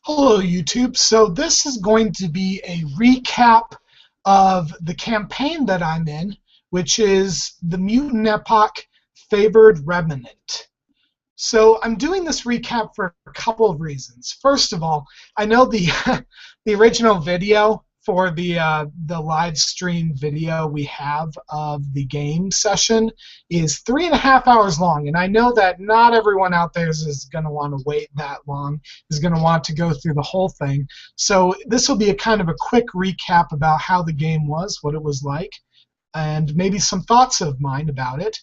Hello, YouTube. So this is going to be a recap of the campaign that I'm in, which is the Mutant Epoch Favored Remnant. So I'm doing this recap for a couple of reasons. First of all, I know the the original video for the live stream video we have of the game session is 3.5 hours long, and I know that not everyone out there is going to want to wait that long, is going to want to go through the whole thing. So this will be a kind of a quick recap about how the game was, what it was like, and maybe some thoughts of mine about it.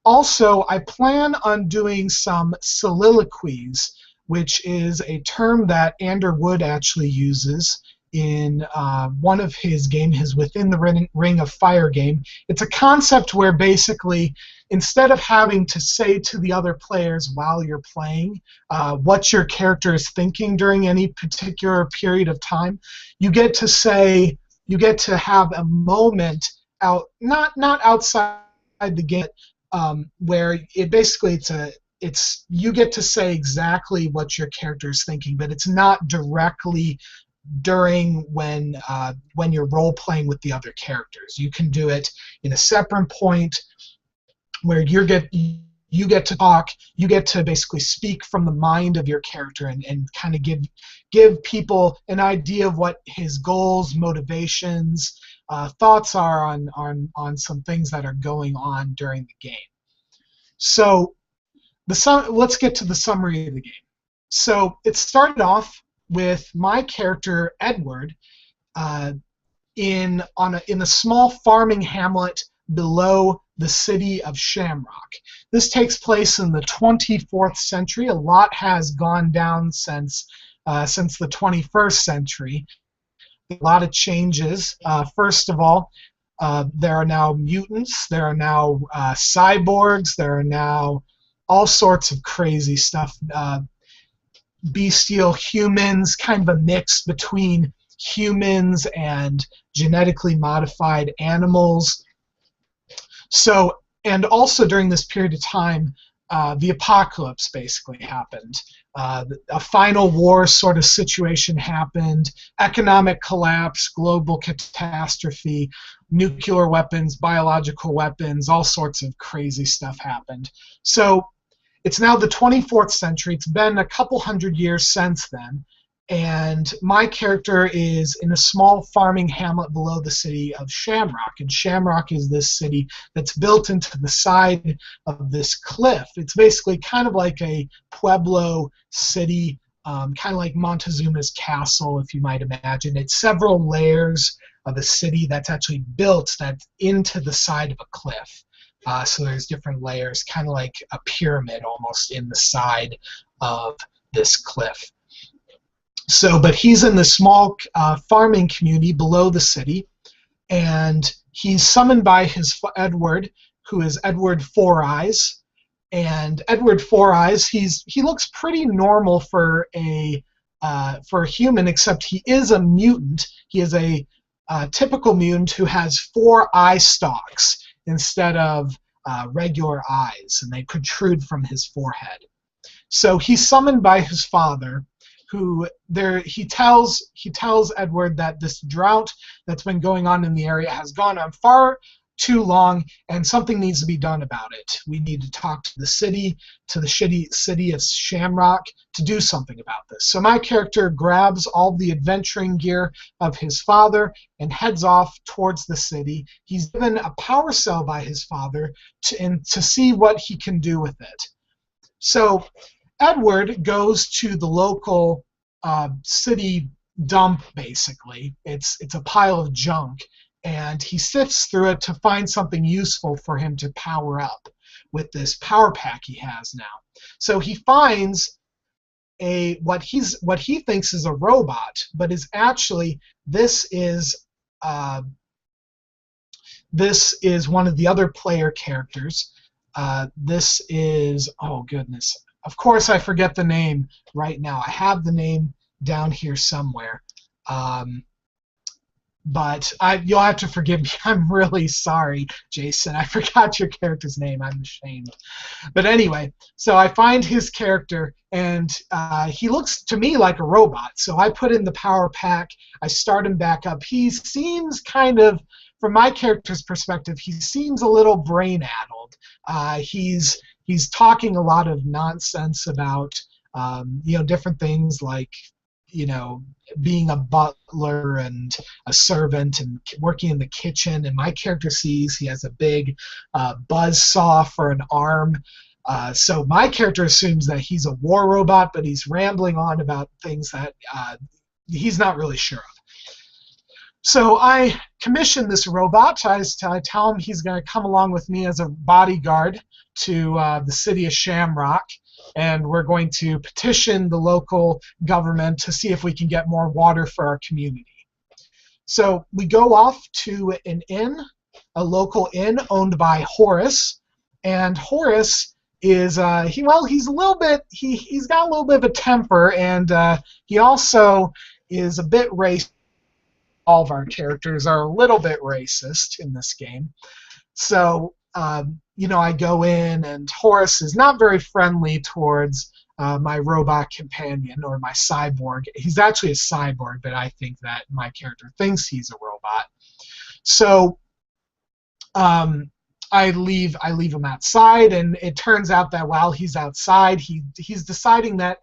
Also, I plan on doing some soliloquies, which is a term that Ander Wood actually uses in one of his games, his Within the Ring of Fire game. It's a concept where basically, instead of having to say to the other players while you're playing what your character is thinking during any particular period of time, you get to have a moment not outside the game, where it's you get to say exactly what your character is thinking, but it's not directly during when you're role playing with the other characters. You can do it in a separate point where you get to talk, you get to basically speak from the mind of your character and kind of give people an idea of what his goals, motivations, thoughts are on some things that are going on during the game. So let's get to the summary of the game. So it started off with my character Edward in a small farming hamlet below the city of Shamrock. This takes place in the 24th century. A lot has gone down since the 21st century. A lot of changes. First of all, there are now mutants, there are now cyborgs, there are now all sorts of crazy stuff. Bestial humans, kind of a mix between humans and genetically modified animals. So, and also during this period of time, the apocalypse basically happened. A final war sort of situation happened, economic collapse, global catastrophe, nuclear weapons, biological weapons, all sorts of crazy stuff happened. So it's now the 24th century. It's been a couple hundred years since then, and my character is in a small farming hamlet below the city of Shamrock. And Shamrock is this city that's built into the side of this cliff. It's basically kind of like a Pueblo city, kind of like Montezuma's castle, if you might imagine. It's several layers of a city that's actually built that's into the side of a cliff. So there's different layers, kind of like a pyramid almost in the side of this cliff. So, but he's in the small farming community below the city, and he's summoned by his Edward, who is Edward Four Eyes. And Edward Four Eyes, he looks pretty normal for a human, except he is a mutant. He is a typical mutant who has 4 eye stalks instead of regular eyes, and they protrude from his forehead. So he's summoned by his father, who he tells Edward that this drought that's been going on in the area has gone on far too long, and something needs to be done about it. We need to talk to the city of Shamrock to do something about this. So my character grabs all the adventuring gear of his father and heads off towards the city. He's given a power cell by his father to see what he can do with it. So Edward goes to the local city dump, basically. It's a pile of junk, and he sifts through it to find something useful for him to power up with this power pack he has now. So he finds what he thinks is a robot, but is actually this is one of the other player characters. This is, oh goodness, of course I forget the name right now. I have the name down here somewhere. But you'll have to forgive me. I'm really sorry, Jason. I forgot your character's name. I'm ashamed. But anyway, so I find his character, and he looks to me like a robot. So I put in the power pack. I start him back up. He seems kind of, from my character's perspective, he seems a little brain-addled. He's talking a lot of nonsense about different things like being a butler and a servant and working in the kitchen. And my character sees he has a big buzz saw for an arm. So my character assumes that he's a war robot, but he's rambling on about things that he's not really sure of. So I commission this robot. I tell him he's going to come along with me as a bodyguard to the city of Shamrock, and we're going to petition the local government to see if we can get more water for our community. So we go off to an inn, a local inn owned by Horace, and Horace is he's a little bit he's got a little bit of a temper, and he also is a bit racist. All of our characters are a little bit racist in this game. So I go in, and Horace is not very friendly towards my robot companion or my cyborg. He's actually a cyborg, but I think that my character thinks he's a robot. So I leave him outside, and it turns out that while he's outside, he's deciding that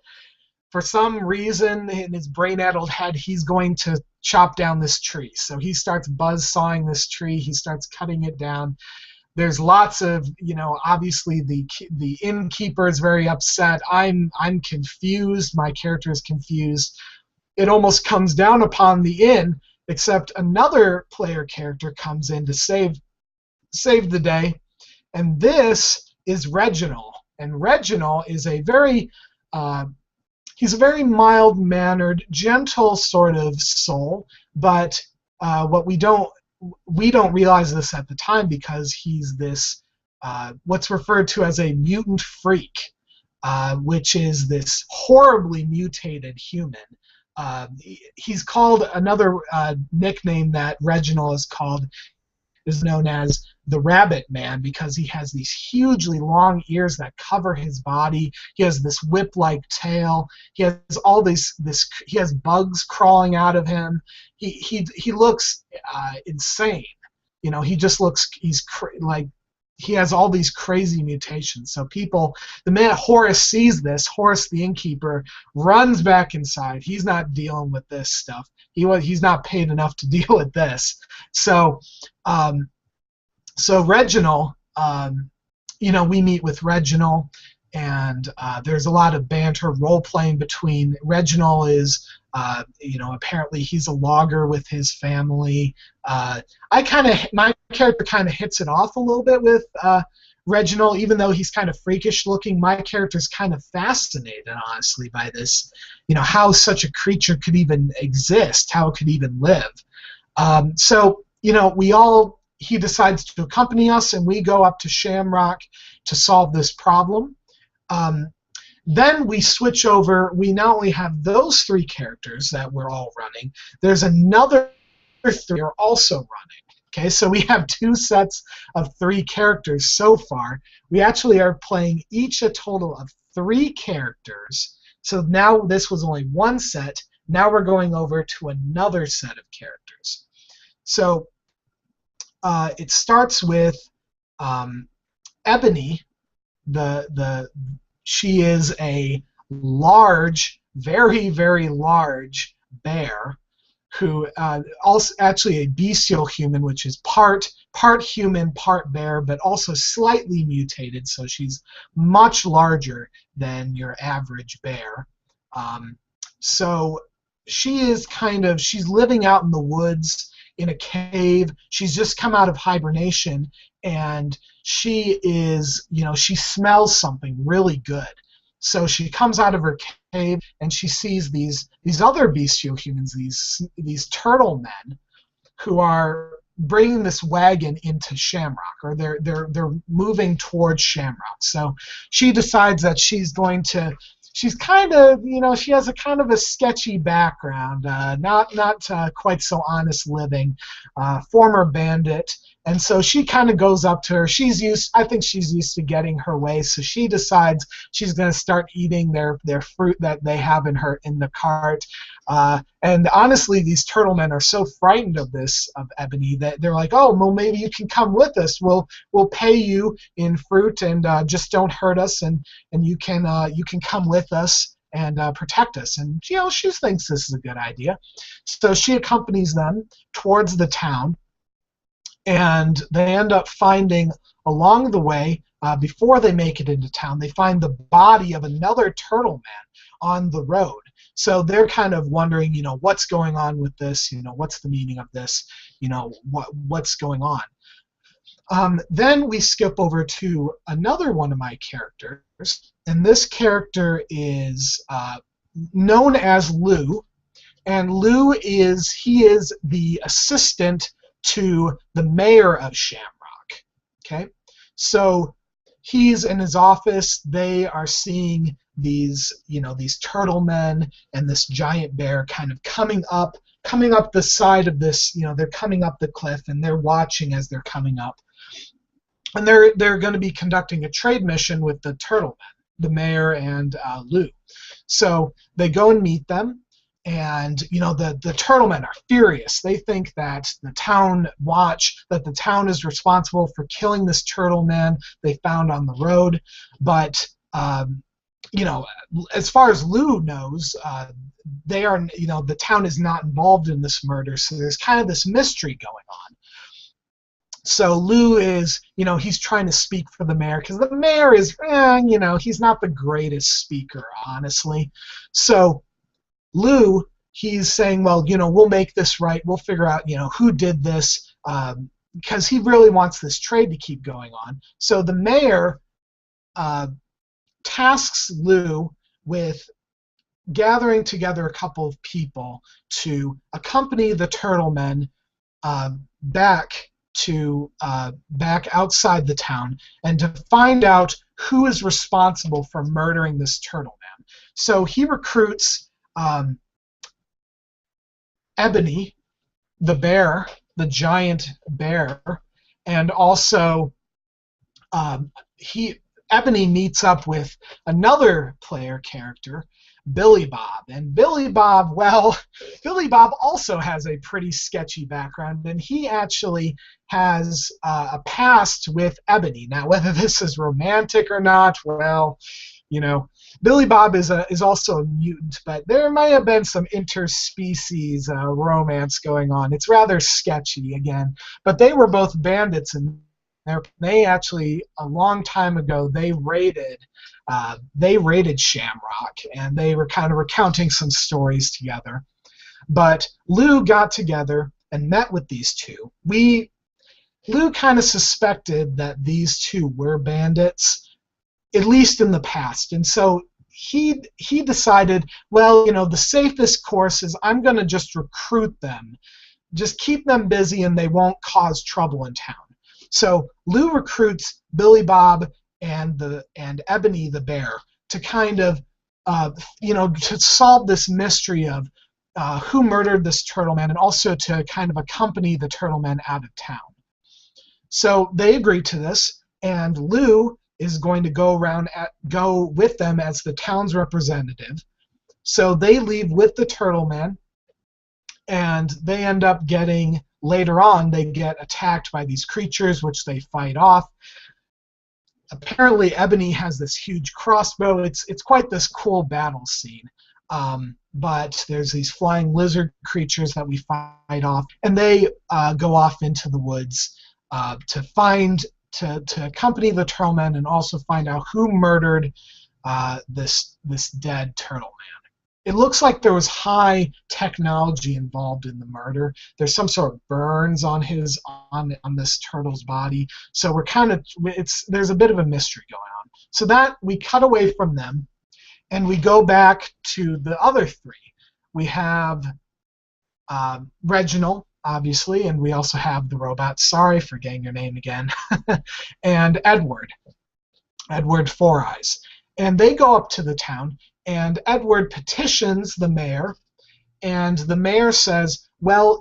for some reason in his brain-addled head, he's going to chop down this tree. So he starts buzz-sawing this tree. He starts cutting it down. There's lots of, obviously the innkeeper is very upset. I'm confused. My character is confused. It almost comes down upon the inn, except another player character comes in to save the day, and this is Reginald. And Reginald is a very he's a very mild-mannered, gentle sort of soul, but what we don't realize this at the time, because he's this what's referred to as a mutant freak, which is this horribly mutated human. He's called another nickname that Reginald is known as the Rabbit Man, because he has these hugely long ears that cover his body. He has this whip-like tail. He has all he has bugs crawling out of him. He looks insane. He just looks he has all these crazy mutations. So the minute Horace sees this, Horace the innkeeper runs back inside. He's not dealing with this stuff. He's not paid enough to deal with this. So Reginald, we meet with Reginald, and there's a lot of banter, role-playing between. Reginald is, apparently he's a logger with his family. My character kind of hits it off a little bit with Reginald, even though he's kind of freakish looking. My character's kind of fascinated, honestly, by this, how such a creature could even exist, how it could even live. He decides to accompany us, and we go up to Shamrock to solve this problem. Then we switch over. We not only have those three characters that we're all running, there's another three are also running. Okay, so we have two sets of three characters so far. We actually are playing each a total of 3 characters. So now this was only one set. Now we're going over to another set of characters. So it starts with Ebony. She is a large, very, very large bear, who also actually a bestial human, which is part human, part bear, but also slightly mutated. So she's much larger than your average bear. So she's living out in the woods in a cave. She's just come out of hibernation, and she smells something really good. So she comes out of her cave, and she sees these other bestial humans, these turtle men, who are bringing this wagon into Shamrock, or they're moving towards Shamrock. So she decides that she's going to she's kind of, she has a kind of a sketchy background, not quite so honest living, former bandit. And so she kind of goes up to her. I think she's used to getting her way, so she decides she's going to start eating their fruit that they have in the cart. And honestly, these turtle men are so frightened of Ebony, that they're like, oh, well, maybe you can come with us. We'll pay you in fruit, and just don't hurt us, and you can come with us and protect us. And she thinks this is a good idea, so she accompanies them towards the town. And they end up finding along the way, before they make it into town, they find the body of another turtle man on the road. So they're kind of wondering, what's going on with this? What's the meaning of this? What's going on? Then we skip over to another one of my characters, and this character is known as Lou. And Lou is the assistant to the mayor of Shamrock. Okay, so he's in his office. They are seeing these turtle men and this giant bear kind of coming up the side of this. They're coming up the cliff, and they're watching as they're coming up. And they're going to be conducting a trade mission with the turtle men, the mayor and Lou. So they go and meet them. And the turtlemen are furious. They think that the town is responsible for killing this turtle man they found on the road. But as far as Lou knows, the town is not involved in this murder. So there's kind of this mystery going on. So Lou is, he's trying to speak for the mayor, because the mayor is, he's not the greatest speaker, honestly. So Lou, he's saying, well, we'll make this right. We'll figure out, who did this, because he really wants this trade to keep going on. So the mayor tasks Lou with gathering together a couple of people to accompany the turtle men back outside the town, and to find out who is responsible for murdering this turtle man. So he recruits Ebony, the bear, the giant bear, and also Ebony meets up with another player character, Billy Bob. And Billy Bob also has a pretty sketchy background, and he actually has a past with Ebony. Now, whether this is romantic or not, well, Billy Bob is also a mutant, but there may have been some interspecies romance going on. It's rather sketchy, again. But they were both bandits, and they actually, a long time ago, they raided Shamrock, and they were kind of recounting some stories together. But Lou got together and met with these two. Lou kind of suspected that these two were bandits, at least in the past. And so he decided, well, the safest course is I'm going to just recruit them, just keep them busy, and they won't cause trouble in town. So Lou recruits Billy Bob and Ebony the bear to kind of, to solve this mystery of who murdered this turtle man, and also to kind of accompany the turtle man out of town. So they agree to this, and Lou is going to go with them as the town's representative. So they leave with the turtle man, and they end up later on, they get attacked by these creatures, which they fight off. Apparently, Ebony has this huge crossbow. It's quite this cool battle scene. But there's these flying lizard creatures that we fight off, and they go off into the woods to accompany the turtle man, and also find out who murdered this dead turtle man. It looks like there was high technology involved in the murder. There's some sort of burns on this turtle's body, so there's a bit of a mystery going on. So that we cut away from them, and we go back to the other three. We have Reginald, obviously, and we also have the robot. Sorry for getting your name again. And Edward Four Eyes. And they go up to the town, And Edward petitions the mayor, and the mayor says, well,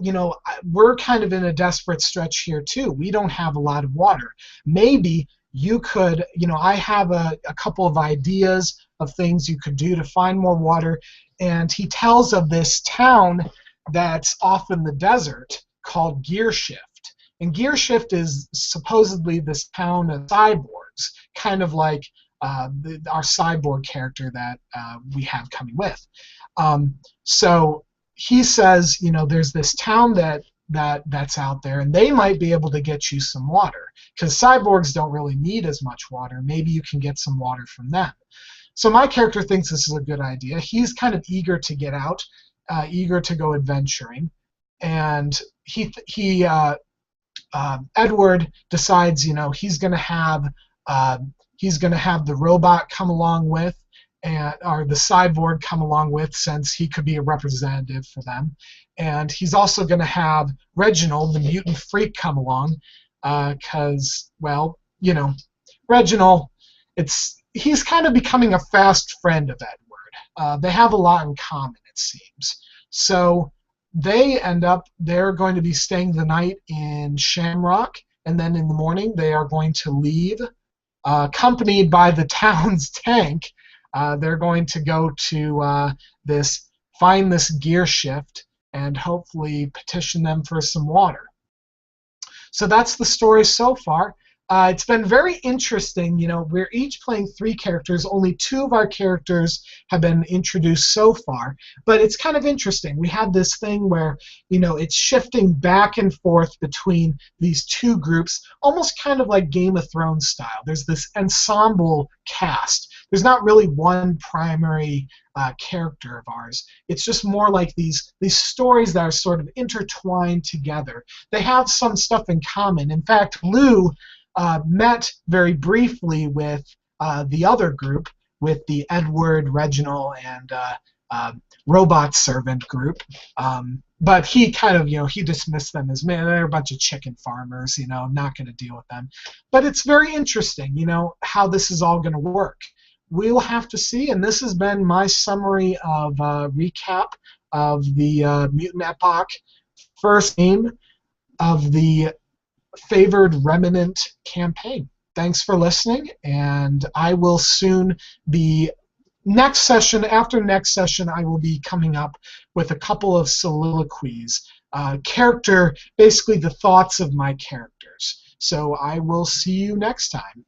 we're kind of in a desperate stretch here too. We don't have a lot of water. Maybe you could, I have a couple of ideas of things you could do to find more water. And he tells of this town that's off in the desert called Gearshift. And Gearshift is supposedly this town of cyborgs, kind of like our cyborg character that we have coming with. So he says, there's this town that's out there, and they might be able to get you some water, because cyborgs don't really need as much water. Maybe you can get some water from them. So my character thinks this is a good idea. He's kind of eager to get out, eager to go adventuring, and Edward decides, he's going to have the robot come along with, or the cyborg come along with, since he could be a representative for them. And he's also going to have Reginald, the mutant freak, come along, because, well, Reginald, he's kind of becoming a fast friend of Edward. They have a lot in common, it seems. So they're going to be staying the night in Shamrock, and then in the morning they are going to leave, accompanied by the town's tank. They're going to go to find this Gearshift and hopefully petition them for some water. So that's the story so far. It's been very interesting. We're each playing 3 characters. Only 2 of our characters have been introduced so far. But it's kind of interesting. We have this thing where, it's shifting back and forth between these 2 groups, almost kind of like Game of Thrones style. There's this ensemble cast. There's not really one primary character of ours. It's just more like these stories that are sort of intertwined together. They have some stuff in common. In fact, Lou met very briefly with the other group, with the Edward, Reginald, and robot servant group. But he kind of, he dismissed them as, man, they're a bunch of chicken farmers, I'm not going to deal with them. But it's very interesting, how this is all going to work. We'll have to see, and this has been my summary of recap of the Mutant Epoch first game of the favored Remnant campaign. Thanks for listening, and I will soon be after next session, I will be coming up with a couple of soliloquies, basically the thoughts of my characters. So I will see you next time.